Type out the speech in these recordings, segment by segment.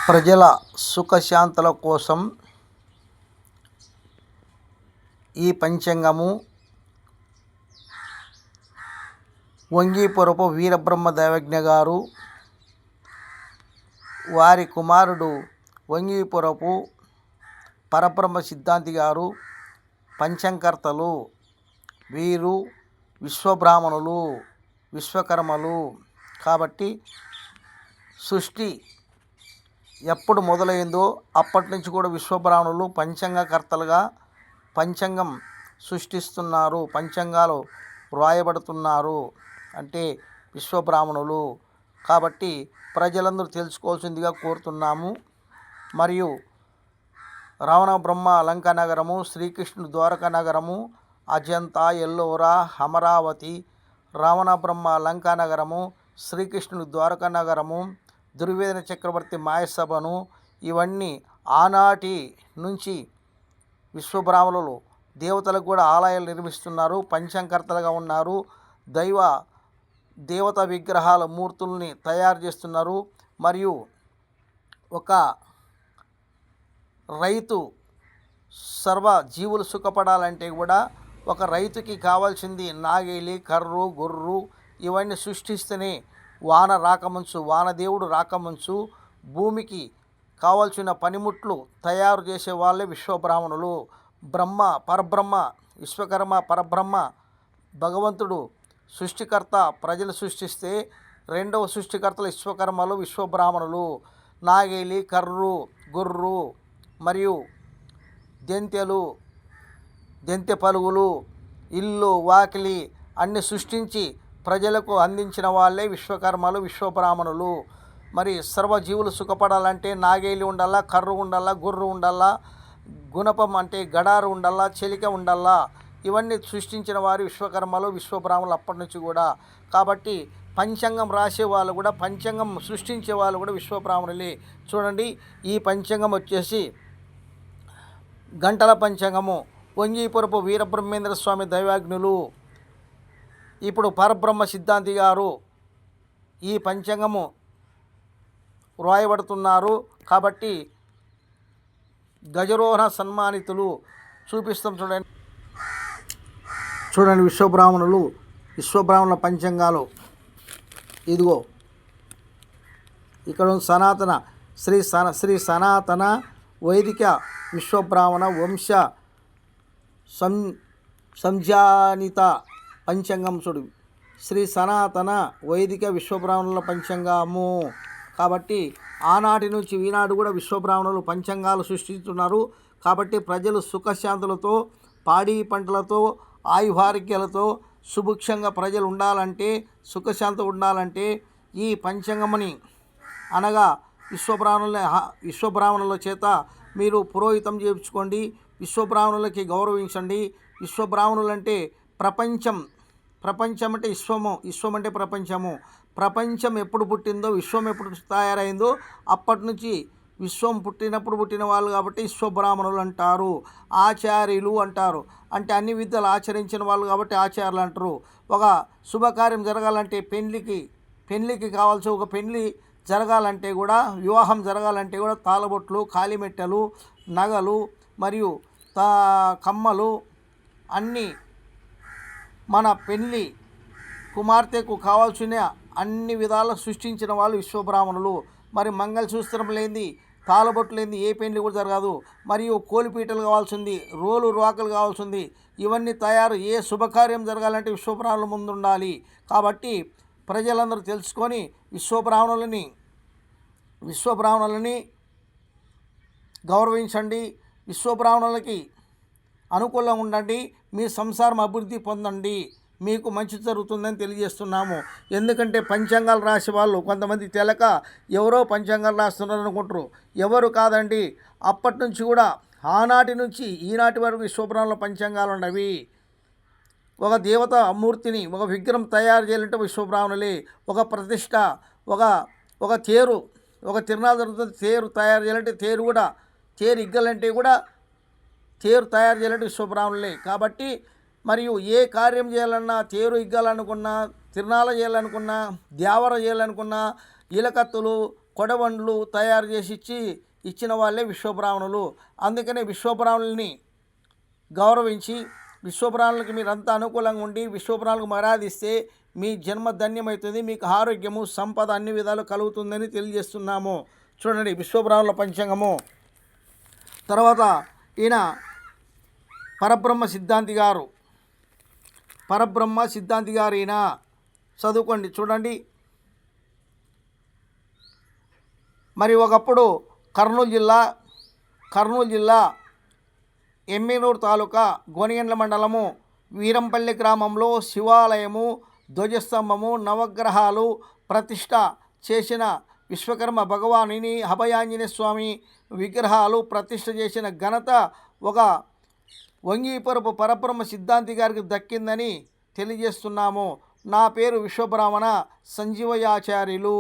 ప్రజల సుఖశాంతుల కోసం ఈ పంచాంగము వంగీపురపు వీరబ్రహ్మ దైవజ్ఞ గారు, వారి కుమారుడు వంగీపురపు పరబ్రహ్మ సిద్ధాంతి గారు పంచంకర్తలు. వీరు విశ్వబ్రాహ్మణులు, విశ్వకర్మలు. కాబట్టి సృష్టి ఎప్పుడు మొదలైందో అప్పటి నుంచి కూడా విశ్వబ్రాహ్మణులు పంచాంగకర్తలుగా పంచాంగం సృష్టిస్తున్నారు, పంచాంగాలు వ్రాయబడుతున్నారు. అంటే విశ్వబ్రాహ్మణులు. కాబట్టి ప్రజలందరూ తెలుసుకోవాల్సిందిగా కోరుతున్నాము. మరియు రావణ బ్రహ్మ లంకా నగరము, శ్రీకృష్ణుడు ద్వారకా నగరము, అజంతా, ఎల్లోరా, అమరావతి, రావణ బ్రహ్మ లంకా నగరము, శ్రీకృష్ణుడు ద్వారకా నగరము, దుర్వేదన చక్రవర్తి మాయసభను, ఇవన్నీ ఆనాటి నుంచి విశ్వబ్రాహ్మణులు దేవతలకు కూడా ఆలయాలు నిర్మిస్తున్నారు, పంచంకర్తలుగా ఉన్నారు. దేవత విగ్రహాల మూర్తుల్ని తయారు చేస్తున్నారు. మరియు ఒక రైతు సర్వ జీవులు సుఖపడాలంటే కూడా ఒక రైతుకి కావాల్సింది నాగేలి, కర్రు, గొర్రు ఇవన్నీ సృష్టిస్తేనే వాన రాకముంచు, వానదేవుడు రాకముంచు భూమికి కావాల్సిన పనిముట్లు తయారు చేసే వాళ్ళే విశ్వబ్రాహ్మణులు. బ్రహ్మ పరబ్రహ్మ, విశ్వకర్మ పరబ్రహ్మ, భగవంతుడు సృష్టికర్త, ప్రజలు సృష్టిస్తే రెండవ సృష్టికర్తలు విశ్వకర్మలు, విశ్వబ్రాహ్మణులు. నాగేలి, కర్రు, గొర్రు మరియు దెంతెలు, దెంతె పలుగులు, ఇల్లు, వాకిలి అన్ని సృష్టించి ప్రజలకు అందించిన వాళ్ళే విశ్వకర్మలు, విశ్వబ్రాహ్మణులు. మరి సర్వజీవులు సుఖపడాలంటే నాగేలి ఉండాలా, కర్రు ఉండాలా, గొర్రు ఉండాలా, గుణపం అంటే గడారు ఉండాలా, చెలిక ఉండాలా. ఇవన్నీ సృష్టించిన వారు విశ్వకర్మలు, విశ్వబ్రాహ్మణులు అప్పటి నుంచి కూడా. కాబట్టి పంచాంగం రాసే వాళ్ళు కూడా, పంచాంగం సృష్టించే వాళ్ళు కూడా విశ్వబ్రాహ్మణులే. చూడండి, ఈ పంచాంగం వచ్చేసి గంటల పంచాంగము, వంగీపురపు వీరబ్రహ్మేంద్ర స్వామి దైవాజ్ఞులు, ఇప్పుడు పరబ్రహ్మ సిద్ధాంతి గారు ఈ పంచాంగము వ్రాయబడుతున్నారు. కాబట్టి గజరోహణ సన్మానితులు చూపిస్తాం. చూడండి విశ్వబ్రాహ్మణుల పంచాంగాలు. ఇదిగో ఇక్కడ సనాతన శ్రీ సనాతన వైదిక విశ్వబ్రాహ్మణ వంశ సంజానిత పంచాంగం. చూడు, శ్రీ సనాతన వైదిక విశ్వబ్రాహ్మణుల పంచాంగము. కాబట్టి ఆనాటి నుంచి ఈనాడు కూడా విశ్వబ్రాహ్మణులు పంచాంగాలు సృష్టిస్తున్నారు. కాబట్టి ప్రజలు సుఖశాంతులతో, పాడి పంటలతో, ఆయువారోగ్యాలతో సుభిక్షంగా ప్రజలు ఉండాలంటే, సుఖశాంతి ఉండాలంటే ఈ పంచాంగముని అనగా విశ్వబ్రాహ్మణుల చేత మీరు పురోహితం చేయించుకోండి. విశ్వబ్రాహ్మణులకి గౌరవించండి. విశ్వబ్రాహ్మణులు అంటే ప్రపంచం అంటే విశ్వం అంటే ప్రపంచము. ప్రపంచం ఎప్పుడు పుట్టిందో, విశ్వం ఎప్పుడు తయారైందో అప్పటి నుంచి విశ్వం పుట్టినప్పుడు పుట్టిన వాళ్ళు కాబట్టి విశ్వబ్రాహ్మణులు అంటారు. ఆచార్యులు అంటారు, అంటే అన్ని విద్యలు ఆచరించిన వాళ్ళు కాబట్టి ఆచార్యులు అంటారు. ఒక శుభకార్యం జరగాలంటే పెళ్ళికి కావాల్సి, ఒక పెళ్ళి జరగాలంటే కూడా, వివాహం జరగాలంటే కూడా తాళబొట్లు, కాలిమెట్టెలు, నగలు మరియు కమ్మలు అన్నీ మన పెళ్ళి కుమార్తెకు కావాల్సిన అన్ని విధాలు సృష్టించిన వాళ్ళు విశ్వబ్రాహ్మణులు. మరి మంగళసూత్రం లేనిది, తాళబొట్లు లేనిది ఏ పెళ్లి కూడా జరగదు. మరియు కోలిపీటలు కావాల్సింది, రోకలు కావాల్సింది, ఇవన్నీ ఏ శుభకార్యం జరగాలంటే విశ్వబ్రాహ్మణుల ముందు ఉండాలి. కాబట్టి ప్రజలందరూ తెలుసుకొని విశ్వబ్రాహ్మణులని గౌరవించండి. విశ్వబ్రాహ్మణులకి అనుకూలంగా ఉండండి. మీ సంసారం అభివృద్ధి పొందండి. మీకు మంచి జరుగుతుందని తెలియజేస్తున్నాము. ఎందుకంటే పంచాంగాలు రాసే వాళ్ళు కొంతమంది తెలక ఎవరో పంచాంగాలు రాస్తున్నారు అనుకుంటారు. ఎవరు కాదండి. అప్పటి నుంచి కూడా, ఆనాటి నుంచి ఈనాటి వరకు విశ్వబ్రాహ్మణుల పంచాంగాలు ఉన్నవి. ఒక దేవత మూర్తిని, ఒక విగ్రహం తయారు చేయాలంటే విశ్వబ్రాహ్మణులే. ఒక ప్రతిష్ట, ఒక తేరు, ఒక తిరునాళ్ళు జరుగుతుంది, తేరు తయారు చేయాలంటే తేరు ఇగ్గాలంటే కూడా తేరు తయారు చేయాలంటే విశ్వబ్రాహ్మణులే. కాబట్టి మరియు ఏ కార్యం చేయాలన్నా, తేరు ఇగ్గాలనుకున్నా, తిరునాళ్ళ చేయాలనుకున్నా, దేవర చేయాలనుకున్నా, ఇలకత్తులు, కొడవండ్లు తయారు చేసి ఇచ్చిన వాళ్ళే విశ్వబ్రాహ్మణులు. అందుకనే విశ్వబ్రాహ్మణుల్ని గౌరవించి విశ్వబ్రాహ్మణులకు మీరంతా అనుకూలంగా ఉండి విశ్వబ్రాహ్మణులకు మర్యాదిస్తే మీ జన్మ ధన్యమవుతుంది, మీకు ఆరోగ్యము సంపద అన్ని విధాలు కలుగుతుందని తెలియజేస్తున్నాము. చూడండి విశ్వబ్రాహ్మణుల పంచాంగము. తర్వాత ఈయన పరబ్రహ్మ సిద్ధాంతి గారు ఈయన చదువుకోండి. చూడండి, మరి ఒకప్పుడు కర్నూలు జిల్లా ఎమ్మిగనూరు తాలూకా గోనిగండ్ల మండలము వీరంపల్లి గ్రామంలో శివాలయము, ధ్వజస్తంభము, నవగ్రహాలు ప్రతిష్ట చేసిన విశ్వకర్మ భగవానుని అభయాంజనేయ స్వామి విగ్రహాలు ప్రతిష్ట చేసిన ఘనత ఒక వంగీపురపు పరబ్రహ్మ సిద్ధాంతి గారికి దక్కిందని తెలియజేస్తున్నాము. నా పేరు విశ్వబ్రాహ్మణ సంజీవయాచార్యులు.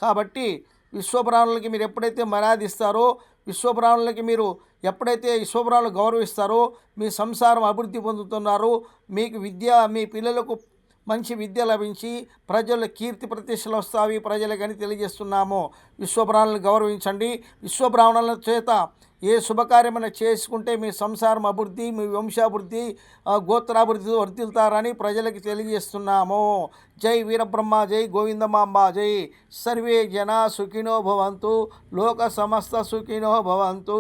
కాబట్టి విశ్వబ్రాహ్మణులకి మీరు ఎప్పుడైతే మర్యాదిస్తారో, విశ్వబ్రాహ్మణులకి మీరు ఎప్పుడైతే విశ్వబ్రాహ్మణులు గౌరవిస్తారో మీ సంసారం అభివృద్ధి పొందుతున్నారు. మీకు మీ పిల్లలకు మంచి విద్య లభించి ప్రజల కీర్తి ప్రతిష్టలు వస్తాయి ప్రజలకని తెలియజేస్తున్నాము. విశ్వబ్రాహ్మణులను గౌరవించండి. విశ్వబ్రాహ్మణుల చేత ఏ శుభకార్యమైనా చేసుకుంటే మీ సంసారం అభివృద్ధి, మీ వంశాభివృద్ధి, గోత్రాభివృద్ధి వర్ధిల్తారని ప్రజలకు తెలియజేస్తున్నాము. జై వీరబ్రహ్మ, జై గోవిందమాంబ, జై. సర్వే జన సుఖినో భవంతు, లోక సమస్త సుఖినో భవంతు.